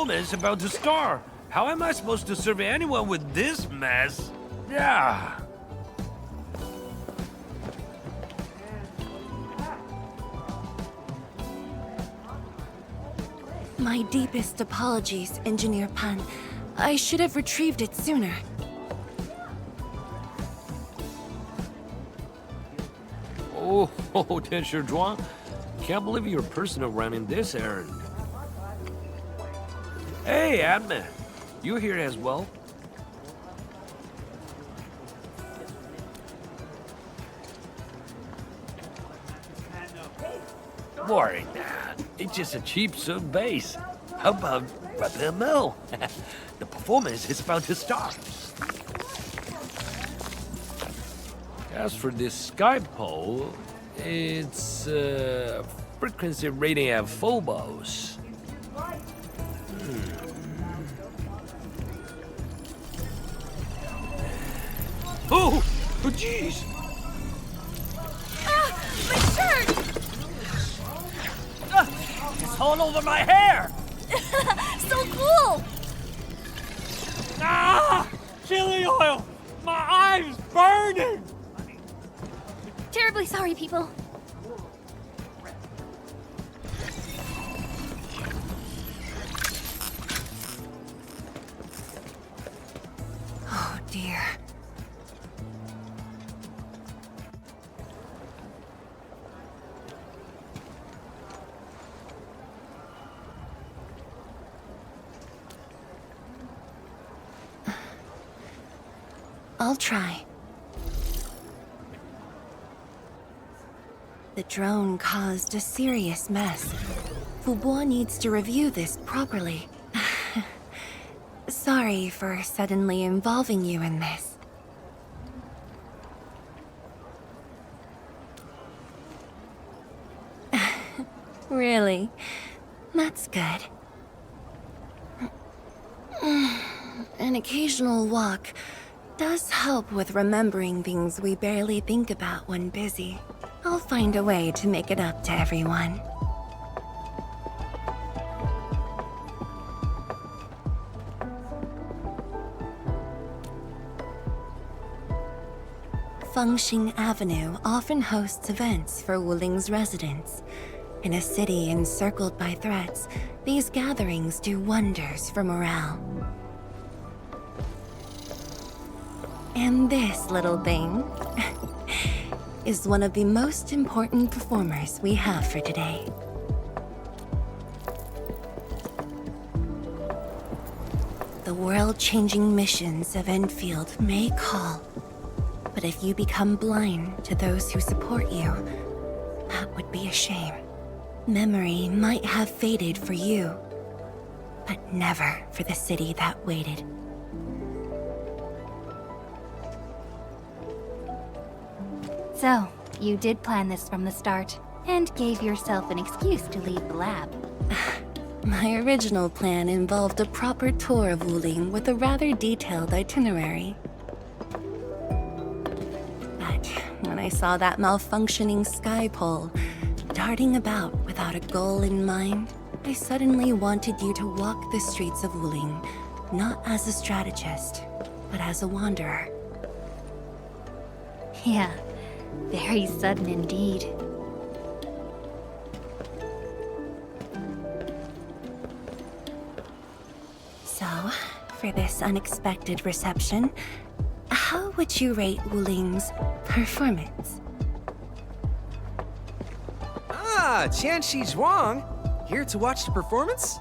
performance about to start. How am I supposed to serve anyone with this mess? Yeah. My deepest apologies, Engineer Pan. I should have retrieved it sooner. Oh, Teacher Zhuang. Can't believe you're personal running this errand. Hey, Admin. You here as well? Worry not. It's just a cheap suit base. How about rather mill? The performance is about to start. As for this sky pole, it's frequency rating at phobos. Oh, jeez! Ah! My shirt! It's all over my hair! So cool! Ah! Chili oil! My eyes burning! Terribly sorry, people. Oh, dear. I'll try. The drone caused a serious mess. Fubo needs to review this properly. Sorry for suddenly involving you in this. Really? That's good. An occasional walk does help with remembering things we barely think about when busy. I'll find a way to make it up to everyone. Fengxing Avenue often hosts events for Wuling's residents. In a city encircled by threats, these gatherings do wonders for morale. And this little thing is one of the most important performers we have for today. The world-changing missions of Endfield may call, but if you become blind to those who support you, that would be a shame. Memory might have faded for you, but never for the city that waited. So, you did plan this from the start, and gave yourself an excuse to leave the lab. My original plan involved a proper tour of Wuling with a rather detailed itinerary. But when I saw that malfunctioning sky pole, darting about without a goal in mind, I suddenly wanted you to walk the streets of Wuling, not as a strategist, but as a wanderer. Yeah, very sudden indeed. So, for this unexpected reception, how would you rate Wuling's performance? Ah, Qianxi Zhuang. Here to watch the performance?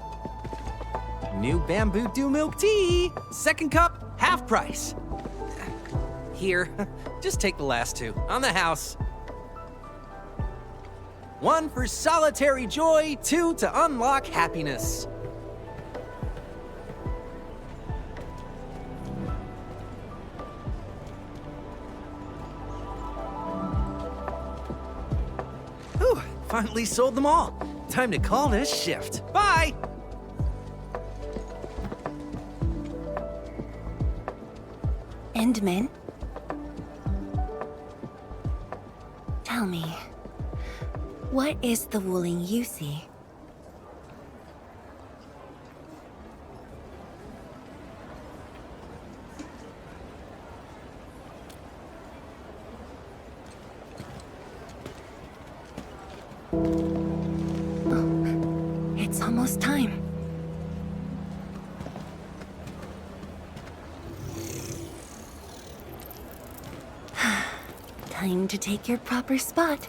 New bamboo dew milk tea. Second cup, half price. Here, just take the last two, on the house. One for solitary joy, two to unlock happiness. Whew, finally sold them all. Time to call this shift. Bye! Endman? Tell me, what is the Wuling you see? Oh, it's almost time. Time to take your proper spot.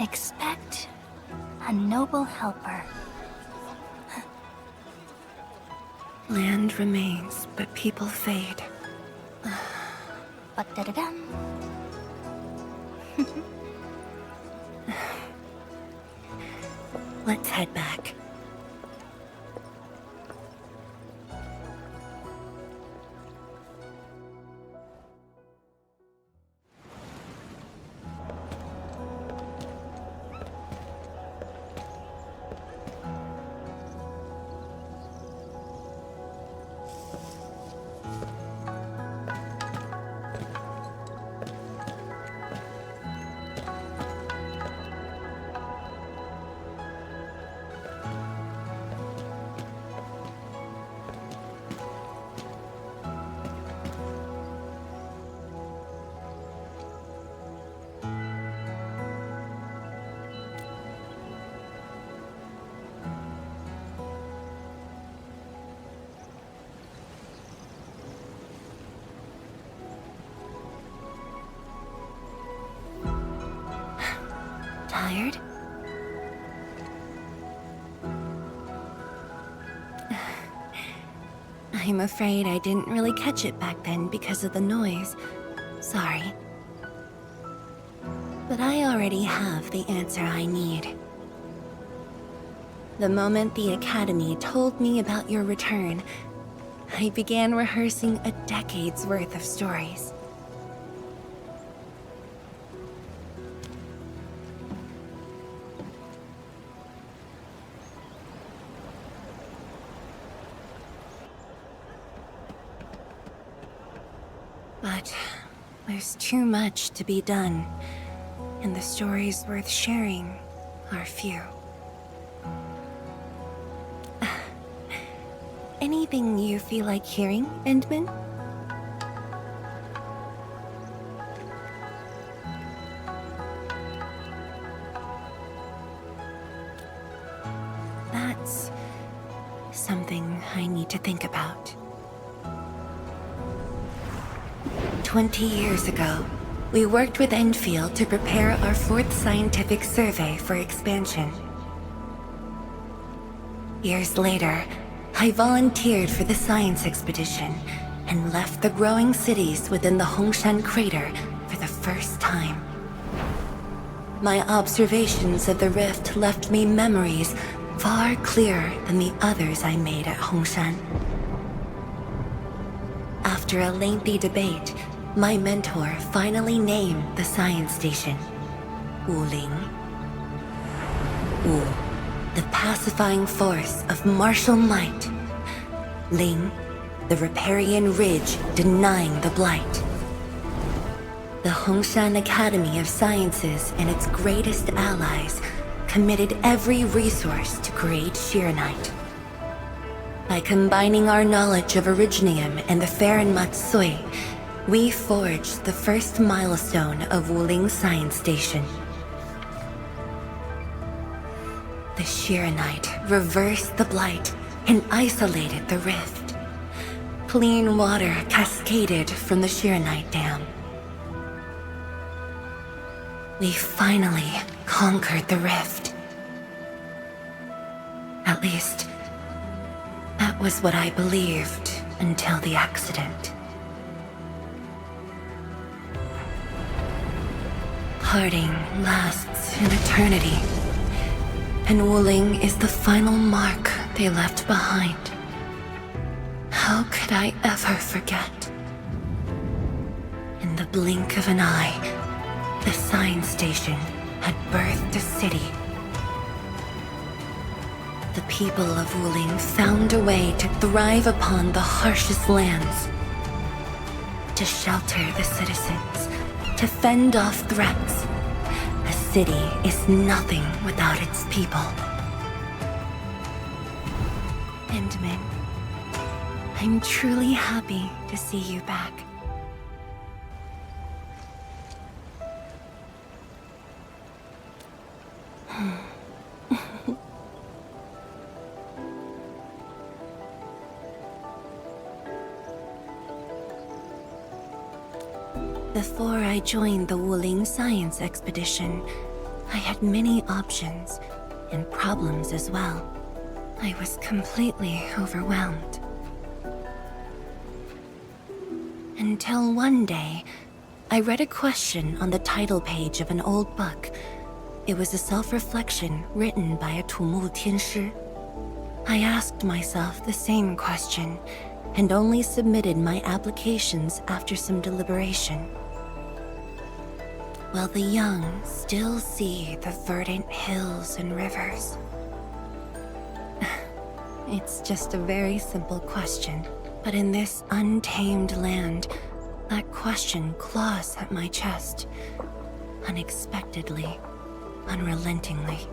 Expect a noble helper. Land remains, but people fade. Ba-da-da-dum. Let's head back. Tired? I'm afraid I didn't really catch it back then because of the noise. Sorry. But I already have the answer I need. The moment the Academy told me about your return, I began rehearsing a decade's worth of stories. But there's too much to be done, and the stories worth sharing are few. Anything you feel like hearing, Endman? That's something I need to think about. 20 years ago, we worked with Endfield to prepare our 4th scientific survey for expansion. Years later, I volunteered for the science expedition and left the growing cities within the Hongshan crater for the first time. My observations of the rift left me memories far clearer than the others I made at Hongshan. After a lengthy debate, my mentor finally named the science station Wuling. Wu, the pacifying force of martial might. Ling, the riparian ridge denying the blight. the Hongshan Academy of Sciences and its greatest allies committed every resource to create Shiranite. By combining our knowledge of Originium and the Farron Matsui, we forged the first milestone of Wuling Science Station. The Shiranite reversed the blight and isolated the rift. Clean water cascaded from the Shiranite Dam. We finally conquered the rift. At least, that was what I believed until the accident. Parting lasts an eternity, and Wuling is the final mark they left behind. How could I ever forget? In the blink of an eye, the science station had birthed a city. The people of Wuling found a way to thrive upon the harshest lands, to shelter the citizens, to fend off threats. A city is nothing without its people. Endman, I'm truly happy to see you back. Before I joined the Wuling Science Expedition, I had many options, and problems as well. I was completely overwhelmed. Until one day, I read a question on the title page of an old book. It was a self-reflection written by a Tumu Tianshi. I asked myself the same question, and only submitted my applications after some deliberation. While the young still see the verdant hills and rivers. It's just a very simple question, but in this untamed land, that question claws at my chest, unexpectedly, unrelentingly.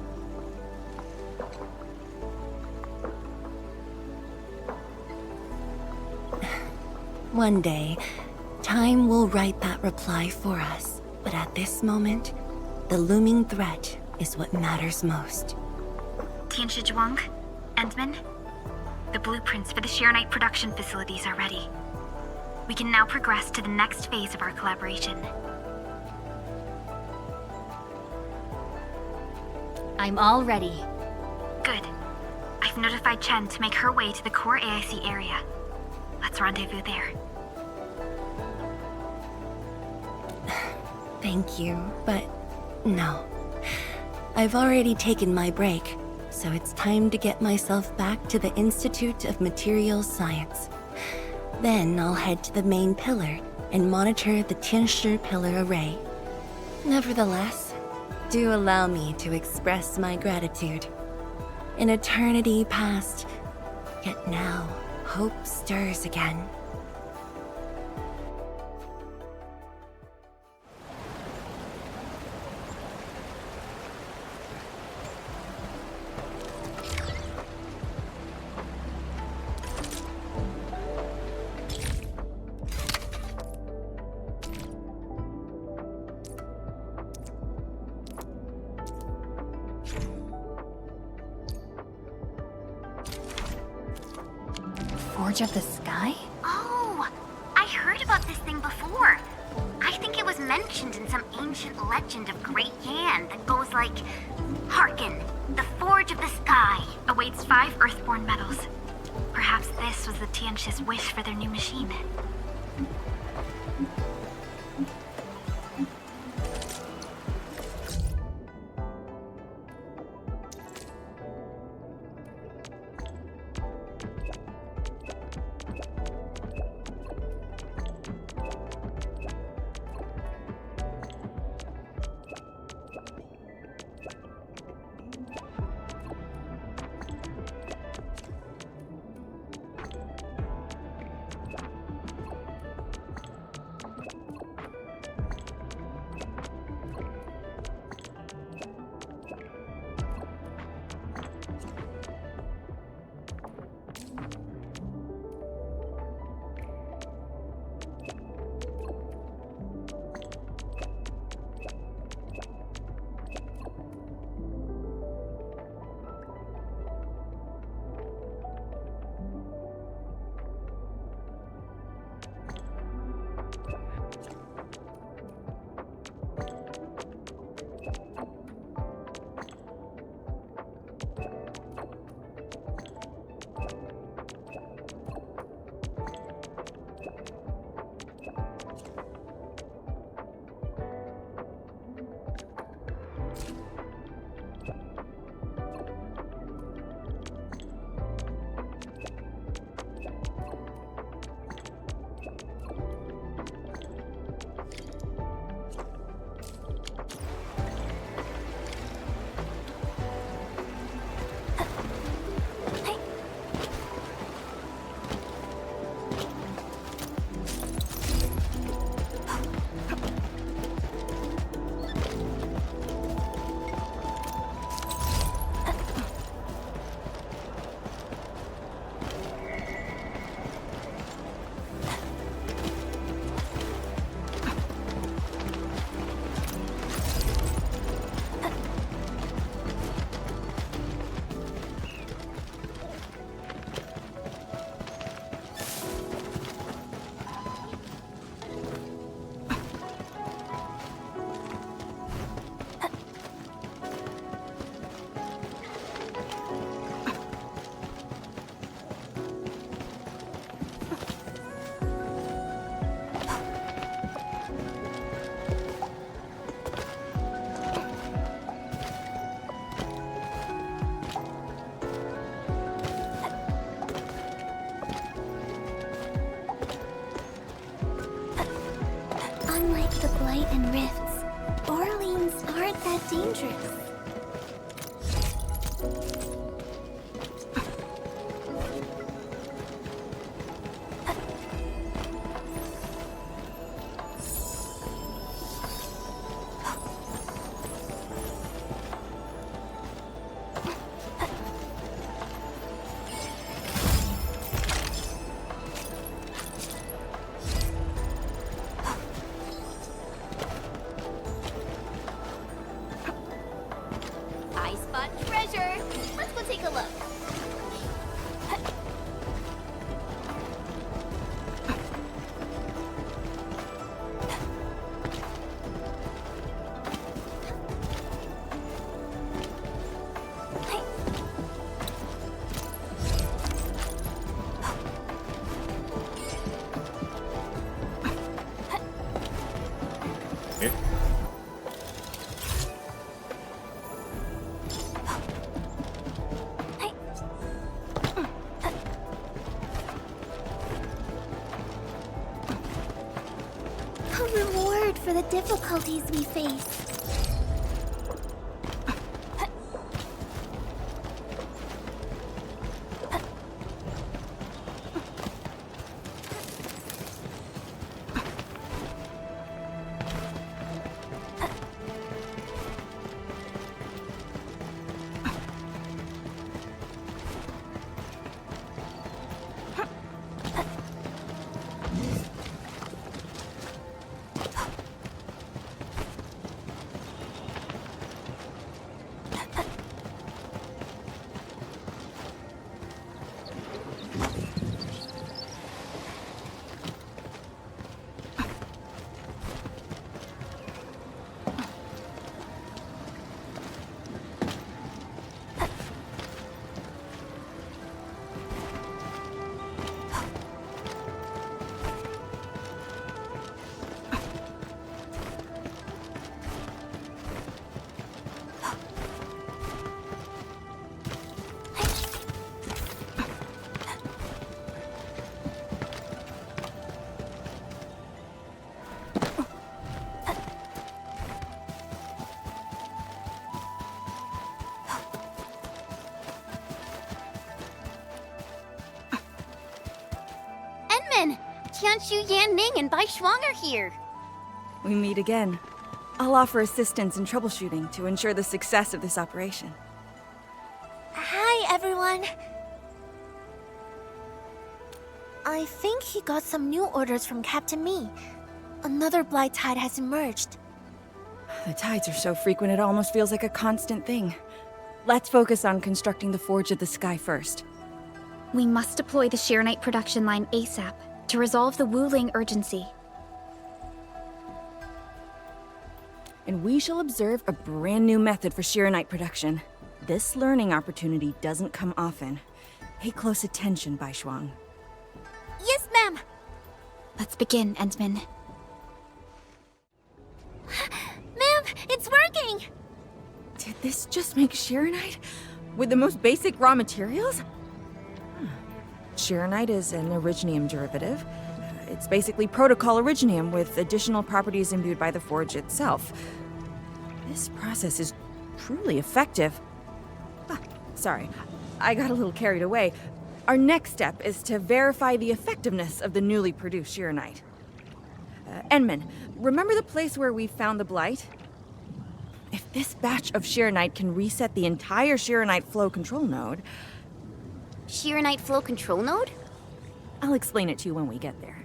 One day, time will write that reply for us. But at this moment, the looming threat is what matters most. Tianshi Zhuang, Endman, the blueprints for the Shiranite production facilities are ready. We can now progress to the next phase of our collaboration. I'm all ready. Good. I've notified Chen to make her way to the core AIC area. Let's rendezvous there. Thank you, but no. I've already taken my break, so it's time to get myself back to the Institute of Materials Science. Then I'll head to the main pillar and monitor the Tianshi pillar array. Nevertheless, do allow me to express my gratitude. An eternity passed, yet now hope stirs again. Forge of the Sky? Oh, I heard about this thing before. I think it was mentioned in some ancient legend of Great Yan that goes like, "Hearken, the Forge of the Sky awaits 5 Earthborn metals." Perhaps this was the Tianshi's wish for their new machine. blight and rifts, Orleans aren't that dangerous. For the difficulties we face. Tianshu, Yan Ning, and Bai Shuang are here. We meet again. I'll offer assistance in troubleshooting to ensure the success of this operation. Hi, everyone. I think he got some new orders from Captain Mi. Another blight tide has emerged. The tides are so frequent it almost feels like a constant thing. Let's focus on constructing the Forge of the Sky first. We must deploy the Shirenite production line ASAP to resolve the Wuling urgency. And we shall observe a brand new method for Shirenite production. This learning opportunity doesn't come often. Pay close attention, Bai Shuang. Yes, ma'am. Let's begin, Endman. Ma'am, it's working! Did this just make Shirenite? With the most basic raw materials? Shirenite is an originium derivative. It's basically protocol originium with additional properties imbued by the forge itself. This process is truly effective. Sorry, I got a little carried away. Our next step is to verify the effectiveness of the newly produced Shirenite. Enman, remember the place where we found the blight? If this batch of Shirenite can reset the entire Shirenite flow control node... Shirenite flow control node? I'll explain it to you when we get there.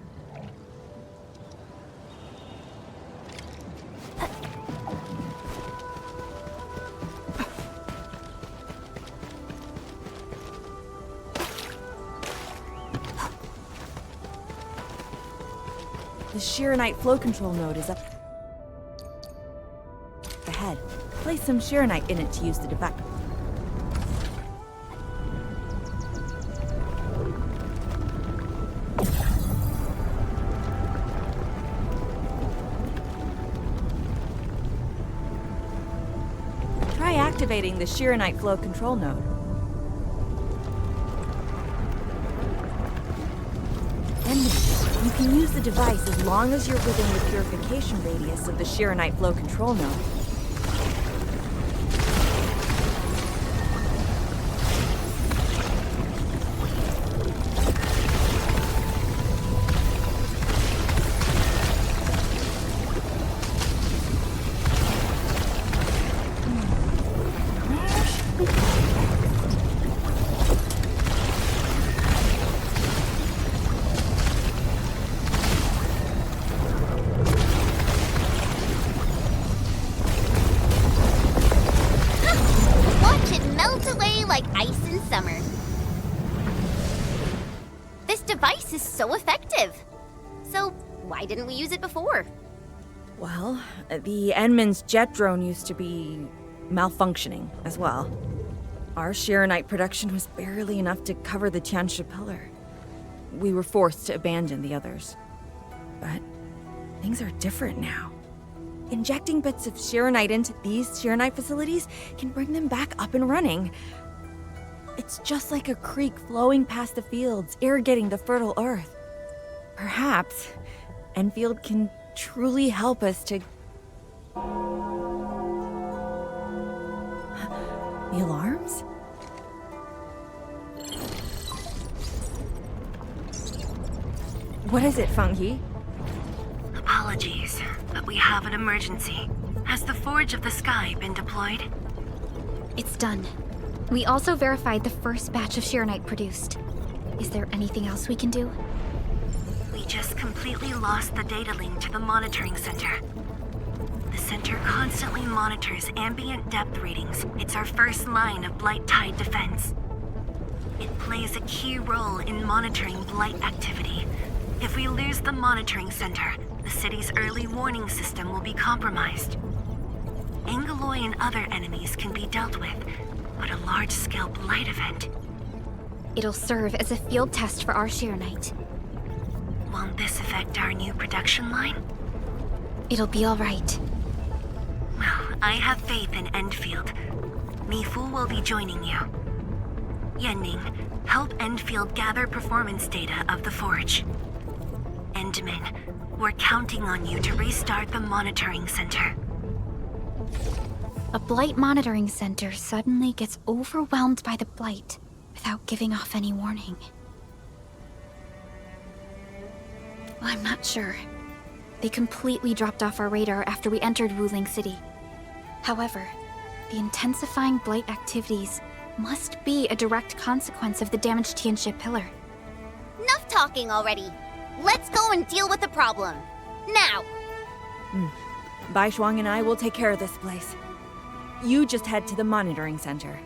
The Shirenite flow control node is up ahead. Place some Shirenite in it to use the device. Try activating the Shirenite flow control node. And you can use the device as long as you're within the purification radius of the Shiranite flow control node. Watch it melt away like ice in summer. This device is so effective. So, why didn't we use it before? Well, the Enman's jet drone used to be malfunctioning as well. Our Shiranite production was barely enough to cover the Tianshi pillar. We were forced to abandon the others. But things are different now. Injecting bits of Shiranite into these Shiranite facilities can bring them back up and running. It's just like a creek flowing past the fields, irrigating the fertile earth. Perhaps Enfield can truly help us to... The alarms? What is it, Funky? Apologies, but we have an emergency. Has the Forge of the Sky been deployed? It's done. We also verified the first batch of Shiranite produced. Is there anything else we can do? We just completely lost the data link to the monitoring center. The center constantly monitors ambient depth readings. It's our first line of blight tide defense. It plays a key role in monitoring blight activity. If we lose the monitoring center, the city's early warning system will be compromised. Angaloy and other enemies can be dealt with, but a large-scale blight event. It'll serve as a field test for our Shiranite. Won't this affect our new production line? It'll be all right. Well, I have faith in Endfield. Mifu will be joining you. Yenning, help Endfield gather performance data of the Forge. Endman, we're counting on you to restart the monitoring center. A blight monitoring center suddenly gets overwhelmed by the blight without giving off any warning. I'm not sure. They completely dropped off our radar after we entered Wuling City. However, the intensifying blight activities must be a direct consequence of the damaged Tianshi pillar. Enough talking already. Let's go and deal with the problem. Now! Bai Shuang and I will take care of this place. You just head to the monitoring center.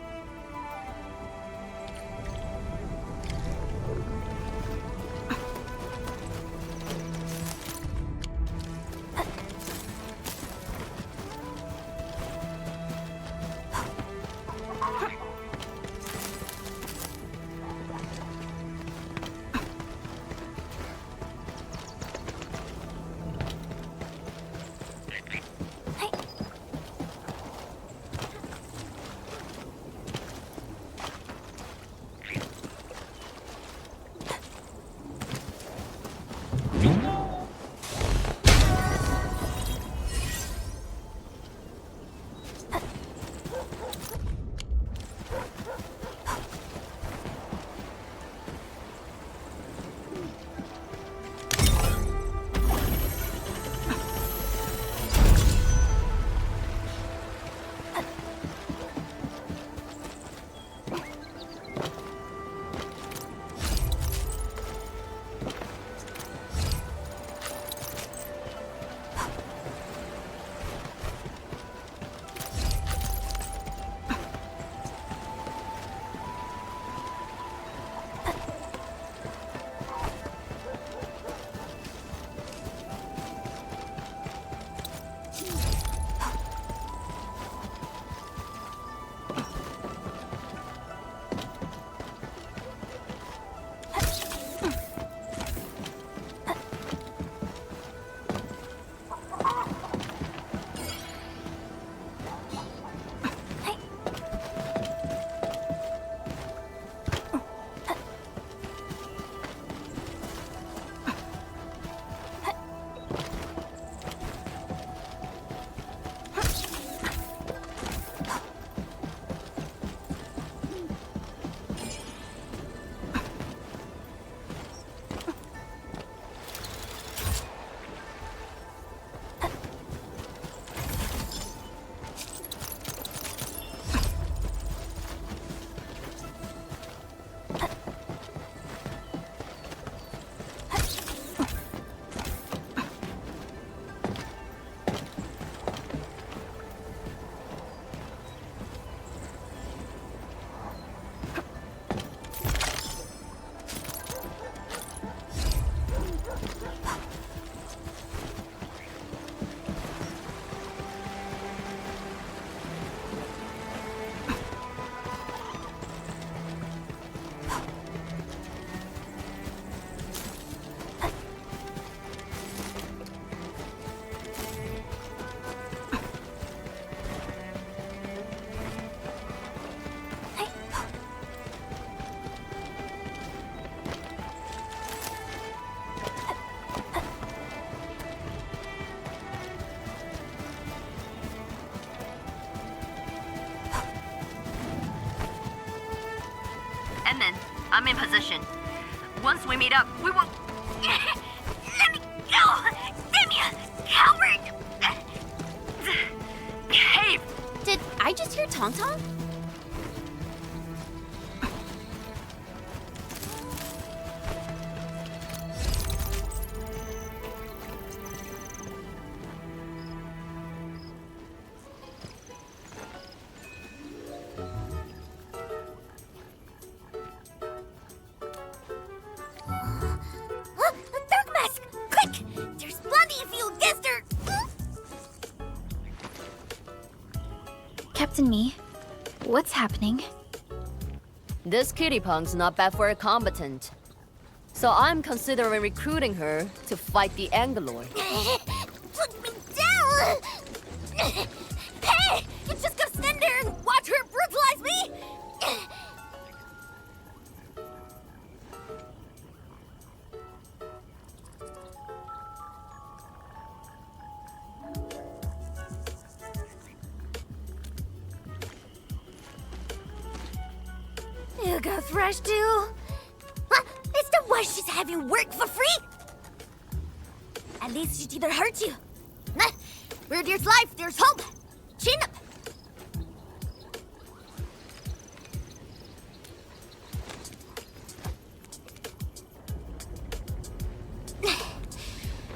I'm in position. Once we meet up, we will... Let me go! Damn you, coward! Behave! Did I just hear Tong Tong? Dark Mask! Quick! There's bloody fuel gester! Captain Me, what's happening? This kitty punk's not bad for a combatant. So I'm considering recruiting her to fight the Angaloid. Put me down! Hey! You just gonna stand there and watch her brutalize me? You got thrashed too? Is that why she's having work for free? At least she didn't hurt you. Where there's life, there's hope. Chin up.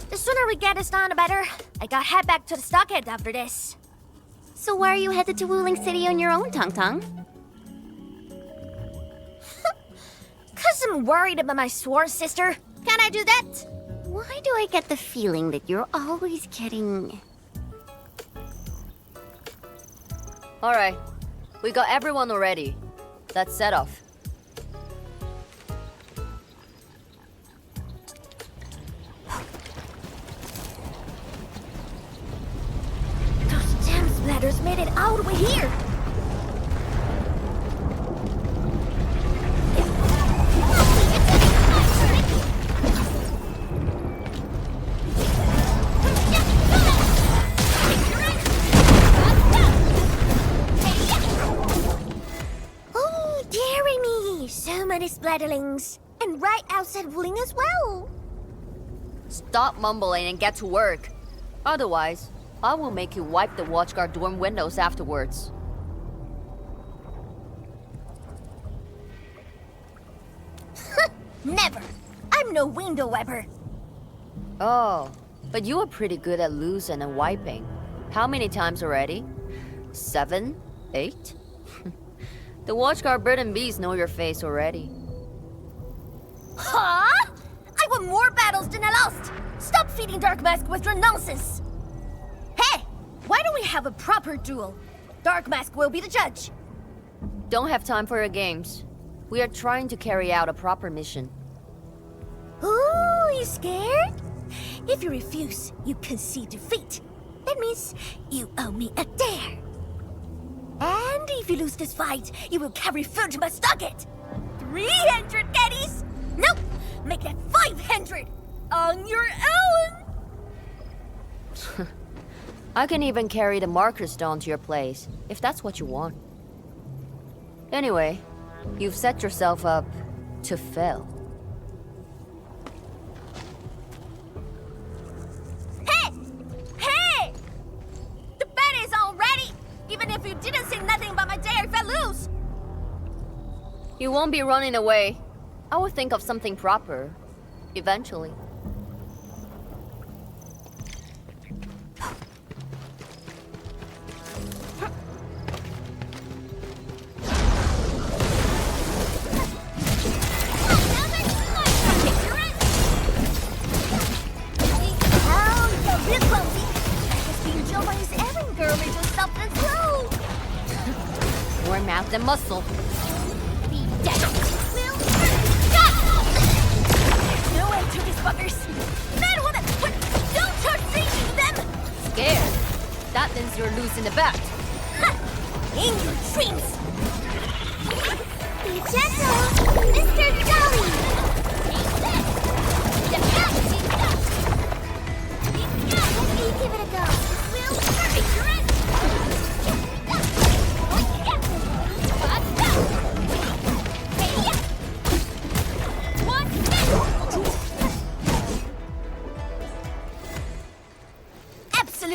The sooner we get this done, the better. I gotta head back to the stockade after this. So why are you headed to Wuling City on your own, Tong Tong? Cause I'm worried about my sworn sister. Can I do that? Why do I get the feeling that you're always getting... Alright, we got everyone already. Let's set off. Those damn splatters made it all the way here. Oh, dearie me. So many splatterlings. And right outside Wuling as well. Stop mumbling and get to work. Otherwise, I will make you wipe the watchguard dorm windows afterwards. Never. I'm no window wiper. Oh, but you are pretty good at losing and wiping. How many times already? 7? 8? The watchguard bird and bees know your face already. Huh? I won more battles than I lost. Stop feeding Dark Mask with your nonsense. Hey, why don't we have a proper duel? Dark Mask will be the judge. Don't have time for your games. We are trying to carry out a proper mission. Ooh, you scared? If you refuse, you concede defeat. That means you owe me a dare. And if you lose this fight, you will carry food to my stockade. 300 caddies? Nope, make that 500 on your own. I can even carry the marker stone to your place, if that's what you want. Anyway, you've set yourself up to fail. Hey! Hey! The bet is all ready, even if you didn't say nothing about my dare if I lose. You won't be running away. I will think of something proper, eventually. More mouth than muscle. Be dead. No end to these fuckers. Man, woman, don't start preaching them. Scared? That means you're losing the bet. In your dreams. Be gentle, Mr. Jolly. Let me give it a go. We'll hurry.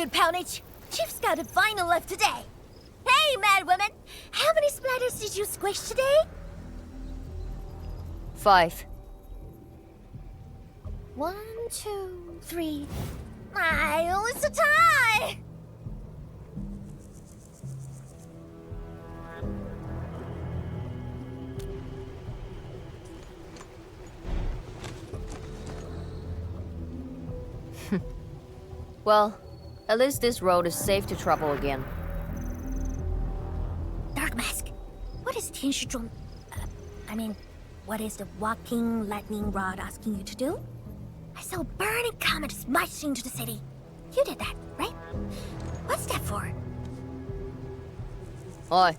good poundage. Chief's got a final left today. Hey, mad woman! How many splatters did you squish today? 5. 1, 2, 3. Oh, it's a tie! Well, at least this road is safe to travel again. Dark Mask, what is Tianshizhuang... what is the walking lightning rod asking you to do? I saw a burning comet smash into the city. You did that, right? What's that for? Oi,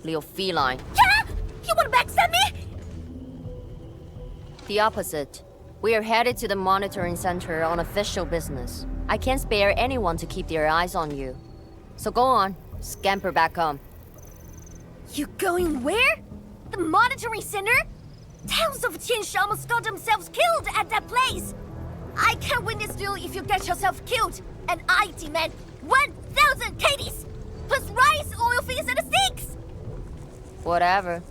Leo Feline. Yeah! You wanna backstab me? The opposite. We are headed to the monitoring center on official business. I can't spare anyone to keep their eyes on you. So go on, scamper back home. You going where? The monitoring center? Thousands of Tianshi almost got themselves killed at that place! I can't win this duel if you get yourself killed, and I demand 1,000 KDs! Plus rice, oil fees, and the sticks! Whatever.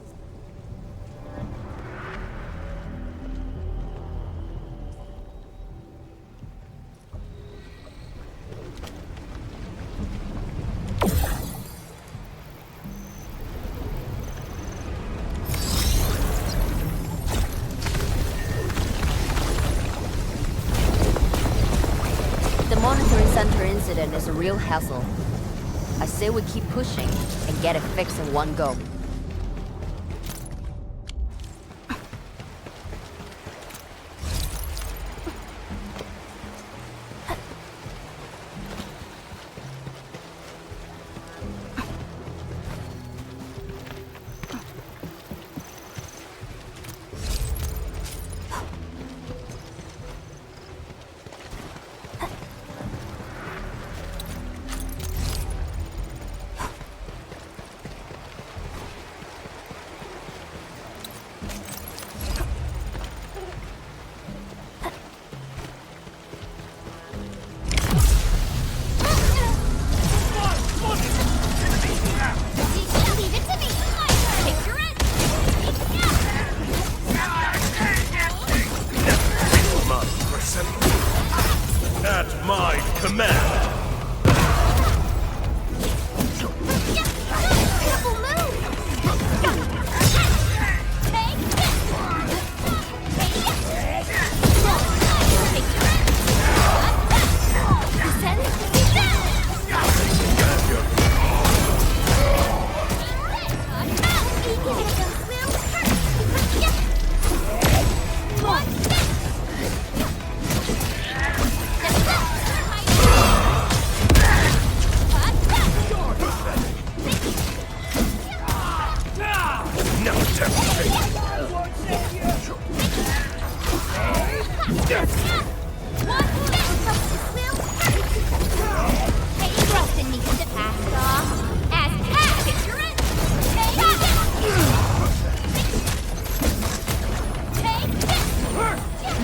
The monitoring center incident is a real hassle. I say we keep pushing and get it fixed in one go. At my command!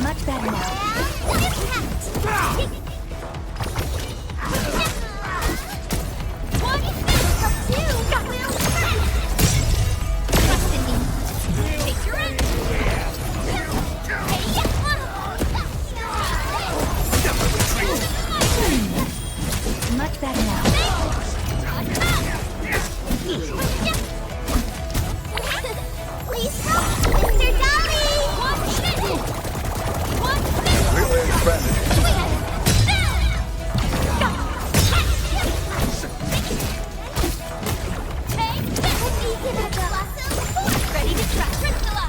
Much better now. Much better now. Please help, Mr. Dolly! Really impressive. Ready to track Priscilla!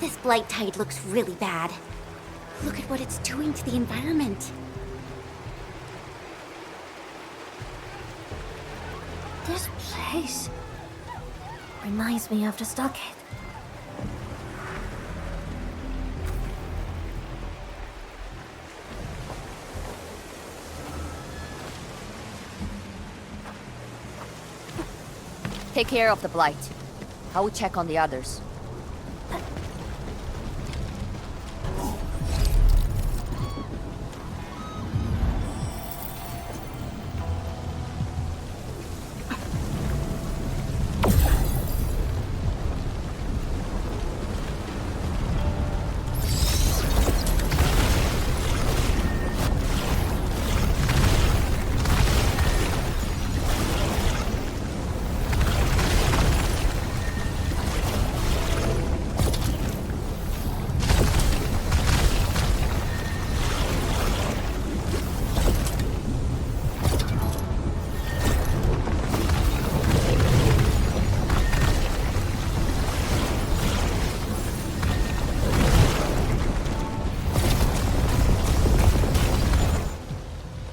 This blight tide looks really bad. Look at what it's doing to the environment. This place reminds me of the stockade. Take care of the blight. I will check on the others.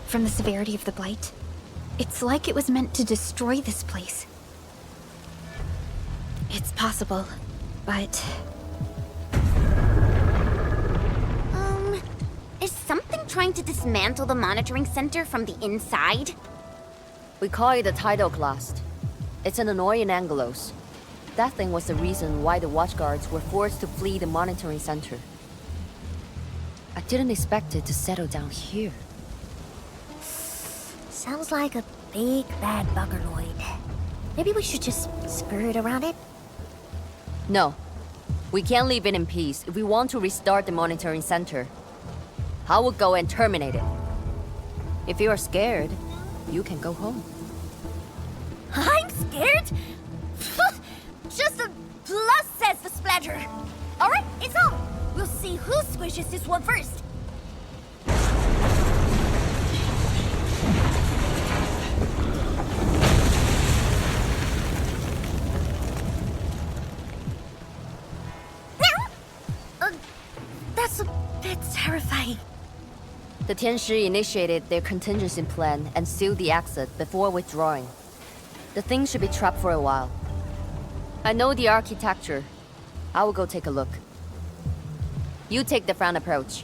From the severity of the blight, it's like it was meant to destroy this place. It's possible, but... Is something trying to dismantle the monitoring center from the inside? We call it the tidal blast. It's an annoying angelos. That thing was the reason why the watchguards were forced to flee the monitoring center. I didn't expect it to settle down here. Sounds like a big bad buggerloid. Maybe we should just skirt around it? No. We can't leave it in peace if we want to restart the monitoring center. I will go and terminate it. If you are scared, you can go home. I'm scared? Just a plus, says the splatter. Alright, it's on. We'll see who squishes this one first. That's a bit terrifying. The Tianshi initiated their contingency plan and sealed the exit before withdrawing. The thing should be trapped for a while. I know the architecture. I will go take a look. You take the front approach.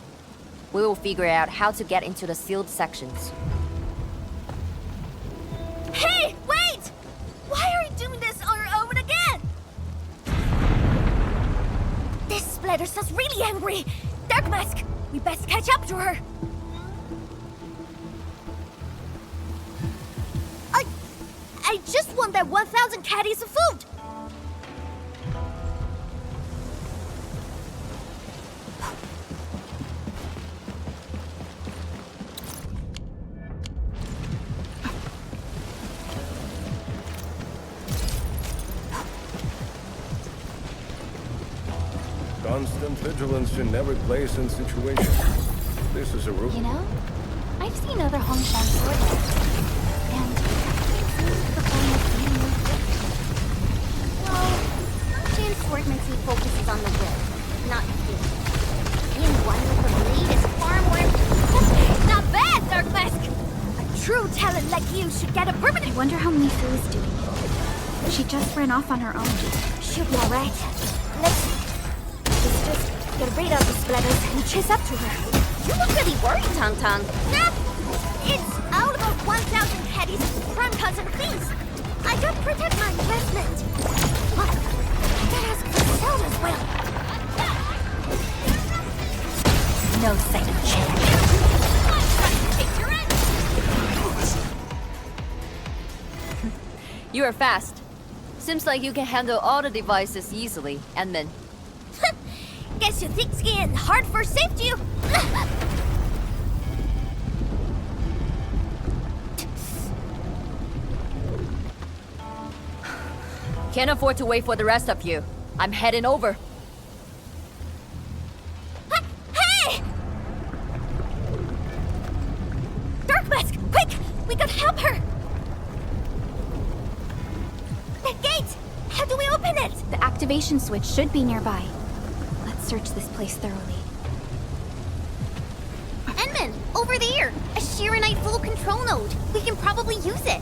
We will figure out how to get into the sealed sections. Hey, wait! Why are you doing this on your own again? This splatters us really angry. Dark Mask, we best catch up to her. I just want that 1,000 caddies of food. Constant vigilance in every place and situation. This is a rule. You know, I've seen other Hongshan swordsmen, and it seems to perform the same move differently. Well, Hongshan swordsmancy focuses on the will, not the being one with the blade is far more... Not bad, Dark Mask. A true talent like you should get a permanent... I wonder how Mifu is doing. She just ran off on her own. She'll be alright. Let's just get rid of the splatters and chase up to her. You look really worried, Tong Tong. Nah, it's all about 1,000 caddies, crime cousin fees. I gotta protect my investment. Look, that has to sell as well. No second chance. You are fast. Seems like you can handle all the devices easily, Edmund. Guess you thick skin and hard for safety. Can't afford to wait for the rest of you. I'm heading over. Hey! Dark Mask, quick! We gotta help her! The gate! How do we open it? The activation switch should be nearby. Let's research this place thoroughly. Enman, over there! A Shiranite full control node. We can probably use it.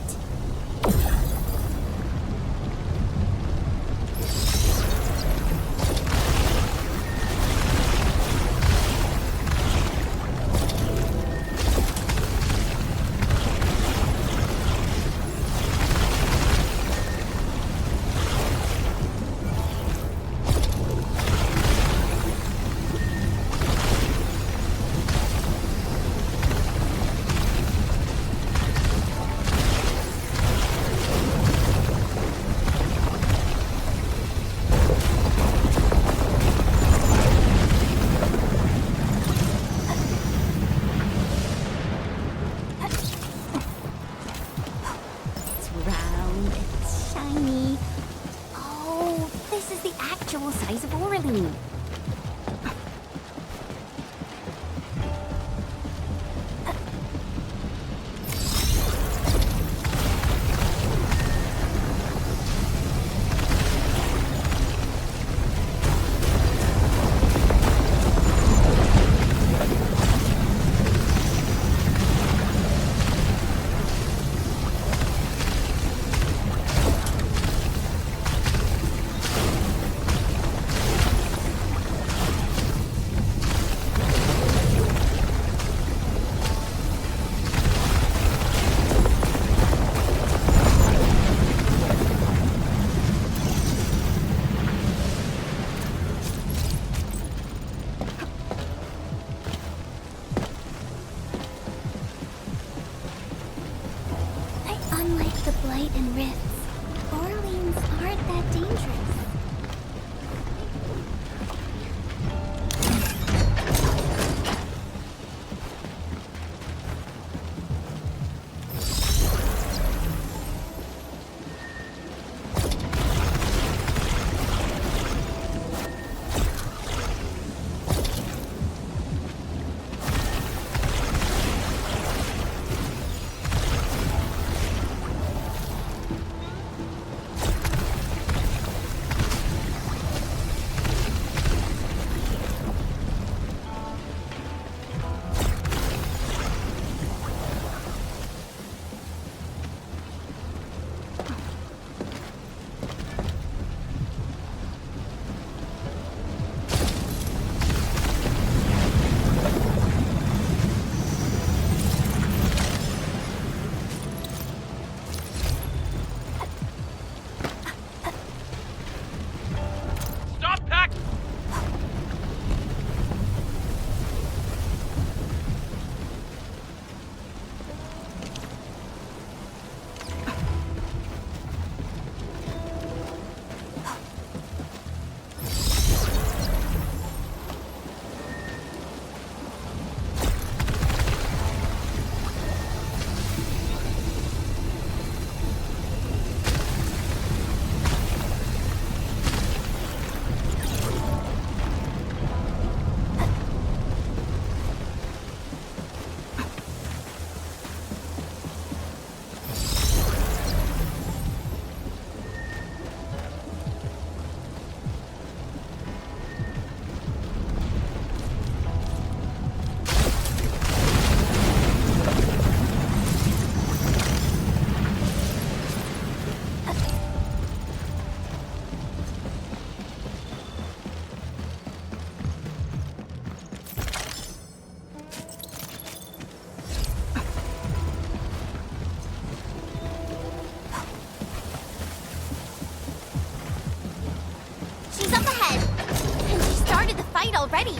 Already.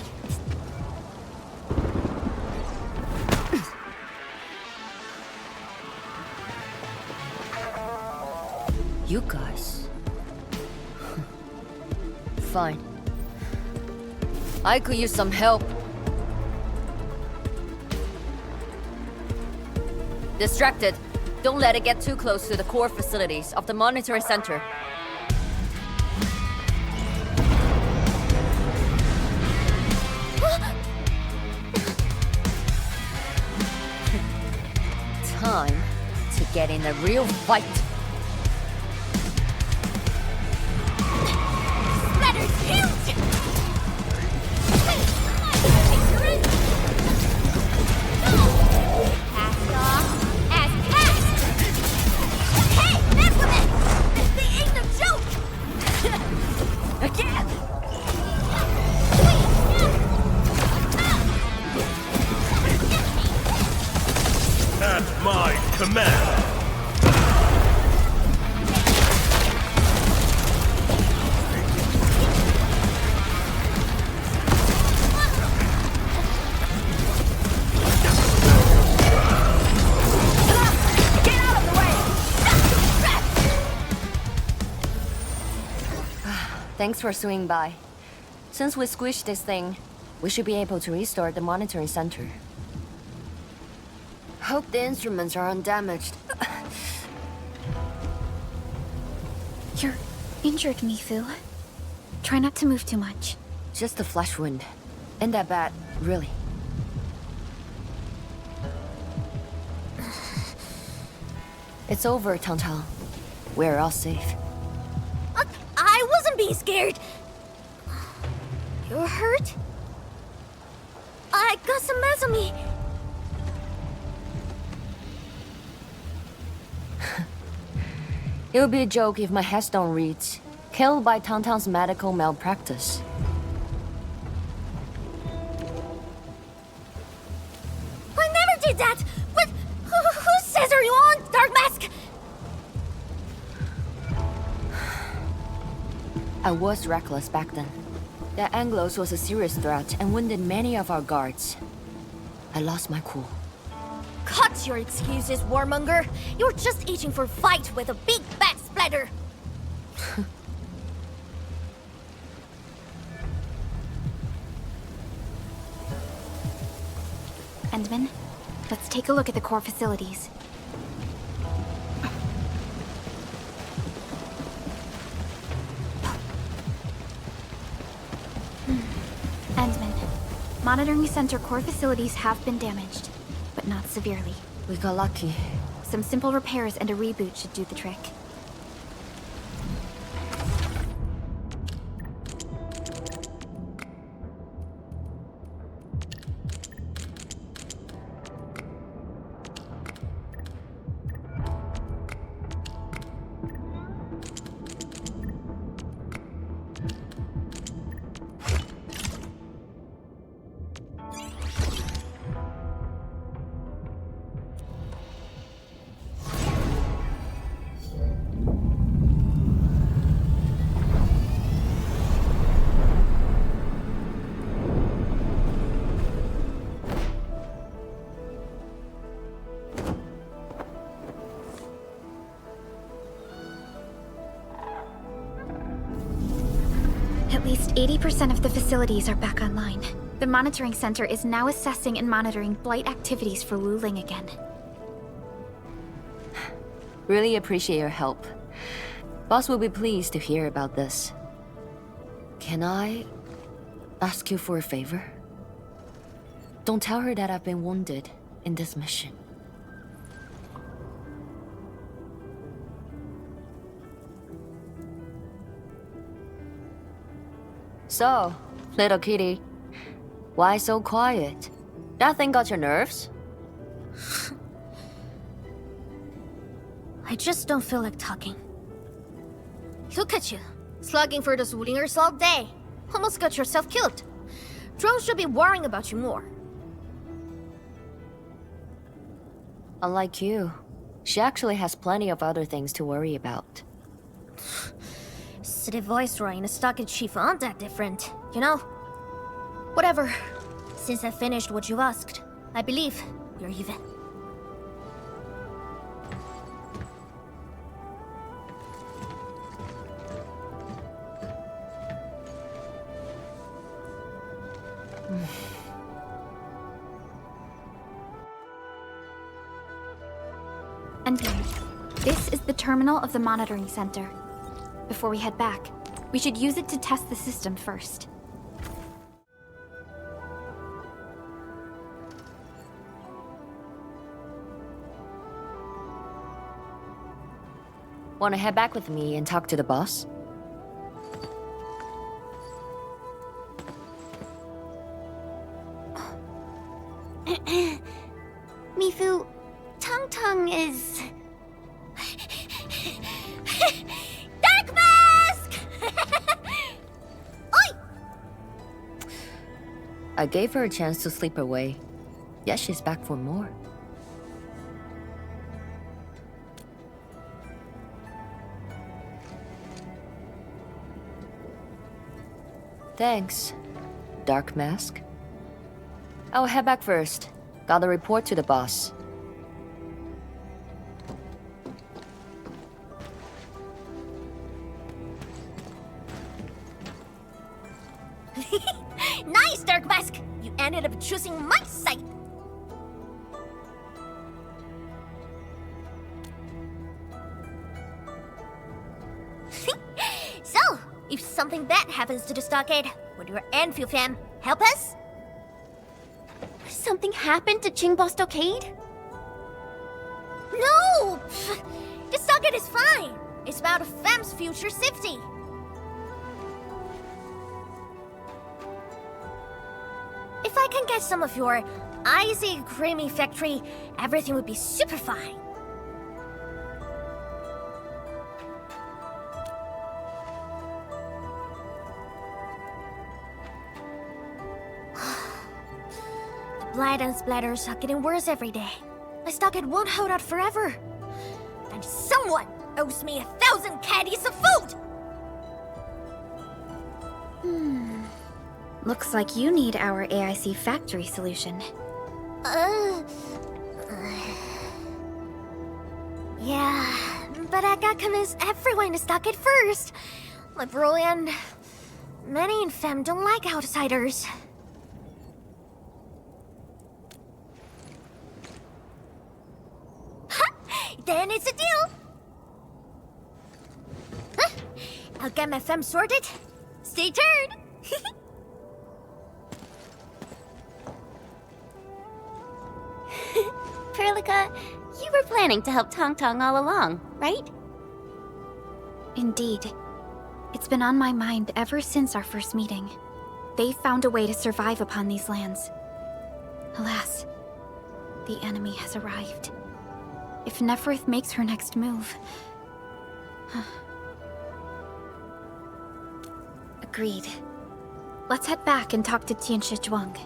You guys. Fine. I could use some help. Distracted. Don't let it get too close to the core facilities of the monitoring center. Time to get in a real fight. Splatter's huge! Thanks for swinging by. Since we squished this thing, we should be able to restore the monitoring center. Hope the instruments are undamaged. You're injured, Mifu. Try not to move too much. Just a flesh wound. Ain't that bad, really. It's over, Tang. We're all safe. I wasn't being scared. You're hurt? I got some meds on me. It would be a joke if my headstone reads, "Killed by Tang's medical malpractice." I never did that! What? Whose says are you on, Dark Mask? I was reckless back then. The Anglos was a serious threat and wounded many of our guards. I lost my cool. Cut your excuses, warmonger. You're just itching for a fight with a big bad splatter. Endman, let's take a look at the core facilities. Endman, monitoring center core facilities have been damaged, but not severely. We got lucky. Some simple repairs and a reboot should do the trick. At least 80% of the facilities are back online. The monitoring center is now assessing and monitoring blight activities for Wuling again. Really appreciate your help. Boss will be pleased to hear about this. Can I ask you for a favor? Don't tell her that I've been wounded in this mission. So, little kitty, why so quiet? That thing got your nerves? I just don't feel like talking. Look at you, slugging for those Wulingers all day. Almost got yourself killed. Drones should be worrying about you more. Unlike you, she actually has plenty of other things to worry about. City Viceroy and a stockade chief aren't that different, you know? Whatever. Since I finished what you asked, I believe we're even. And this is the terminal of the monitoring center. Before we head back, we should use it to test the system first. Wanna head back with me and talk to the boss? Mifu, Tang is... Dark Mask! Oi! I gave her a chance to sleep away. Yet she's back for more. Thanks, Dark Mask. I'll head back first. Gotta report to the boss. Nice, Dark Mask! You ended up choosing my side! So, if something bad happens to the stockade, would your Endfield fam help us? Something happened to Qingbo Stockade? No! The stockade is fine! It's about a fam's future safety. If I can get some of your icy, creamy factory, everything would be super fine. The blight and splatters are getting worse every day. My stockade won't hold out forever. And someone owes me 1,000 caddies of food! Looks like you need our AIC factory solution. Yeah, but I got convinced everyone in the stockade first. My bro and many in fam don't like outsiders. Then it's a deal. I'll get my fam sorted. Stay tuned. Perlica, you were planning to help Tong Tong all along, right? Indeed. It's been on my mind ever since our first meeting. They found a way to survive upon these lands. Alas, the enemy has arrived. If Neferth makes her next move... Agreed. Let's head back and talk to Tianshi Zhuang.